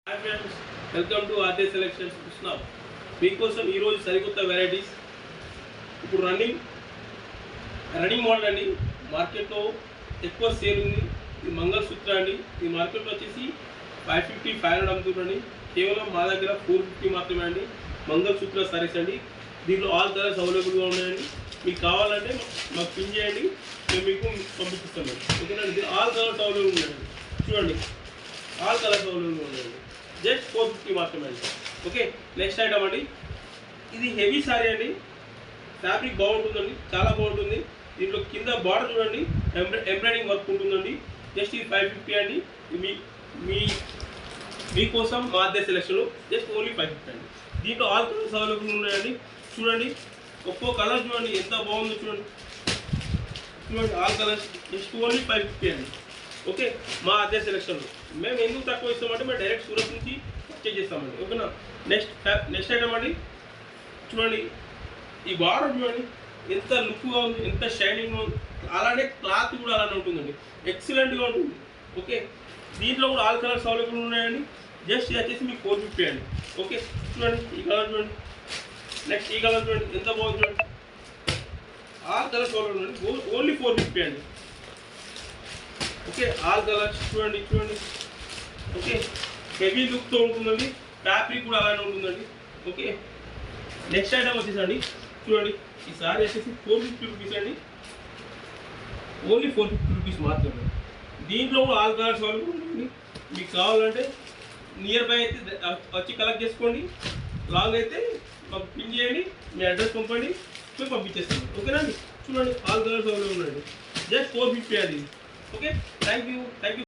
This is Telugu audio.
Hi friends, welcome to RD selections. Krishna మీకోసం ఈరోజు సరికొత్త వెరైటీస్. ఇప్పుడు రన్నింగ్ మోడల్ అండి. మార్కెట్లో ఎక్కువ సేల్ ఉంది. ఇది మంగళసూత్ర అండి. ఈ మార్కెట్లో వచ్చేసి 550, 500 అమ్ముతుందండి. కేవలం మా దగ్గర 450 మాత్రమే అండి. మంగళసూత్ర సారీస్ అండి. దీంట్లో ఆల్ కలర్స్ అవైలబుల్గా ఉన్నాయండి. మీకు కావాలంటే మాకు పిన్ చేయండి, మేము మీకు పంపిస్తామండి. ఓకేనండి. ఇది ఆల్ కలర్స్ అవైలబుల్ ఉన్నాయండి. చూడండి, ఆల్ కలర్స్ అవైలబుల్గా ఉన్నాయండి. జస్ట్ 450 మాత్రమే అండి. ఓకే, నెక్స్ట్ ఐటమ్ అండి. ఇది హెవీ సారీ అండి. ఫ్యాబ్రిక్ బాగుంటుందండి, చాలా బాగుంటుంది. దీంట్లో కింద బార్డర్ చూడండి, ఎంబ్రాయిడింగ్ వర్క్ ఉంటుందండి. జస్ట్ ఇది 550 అండి. మీకోసం మా అద్దె సెలెక్షన్లో జస్ట్ ఓన్లీ 550 అండి. దీంట్లో ఆల్ కలర్స్ అవైలబుల్ ఉన్నాయండి. చూడండి, ఒక్కో కలర్ చూడండి ఎంత బాగుందో చూడండి. ఆల్ కలర్స్ జస్ట్ ఓన్లీ 550 అండి. ఓకే, మా అదే సెలెక్షన్లో మేము ఎందుకు తక్కువ ఇస్తామంటే మేము డైరెక్ట్ సూరత్ నుంచి పర్చేజ్ చేస్తామండి. ఓకేనా. నెక్స్ట్ ఐటమ్ అండి. చూడండి, ఈ బార్డర్ చూడండి ఎంత లుక్గా ఉంది, ఎంత షైనింగ్గా ఉంది. అలానే క్లాత్ కూడా అలానే ఉంటుందండి, ఎక్సలెంట్గా ఉంటుంది. ఓకే, దీంట్లో కూడా ఆల్ కలర్స్ అవైలబుల్ ఉన్నాయండి. జస్ట్ ఇది వచ్చేసి మీకు 450 అండి. ఓకే, చూడండి ఈ కలర్ చూడండి. నెక్స్ట్ ఈ కలర్ చూడండి ఎంత బాగుంది చూడండి. ఆల్ కలర్స్ అవైలబుల్ ఉంది, ఓన్లీ 450 అండి. ఓకే, ఆల్ కలర్స్ చూడండి. ఓకే, హెవీ లుక్తో ఉంటుందండి. ఫ్యాబ్రిక్ కూడా అలానే ఉంటుందండి. ఓకే, నెక్స్ట్ ఐటమ్ వచ్చేసండి. చూడండి, ఈ సారీ వచ్చేసి 450 రూపీస్ అండి. ఓన్లీ 450 రూపీస్ మాత్రమే. దీంట్లో కూడా ఆల్ కలర్స్ వాళ్ళు ఉంటుంది. మీకు కావాలంటే నియర్ బై అయితే వచ్చి కలెక్ట్ చేసుకోండి. లాంగ్ అయితే మాకు పిన్ చేయండి, మీ అడ్రస్ పంపండి, మేము పంపించేస్తాం. ఓకేనా అండి. చూడండి, ఆల్ కలర్స్ అవైలబుల్ ఉన్నాయండి. జస్ట్ 450 అండి. Okay, thank you.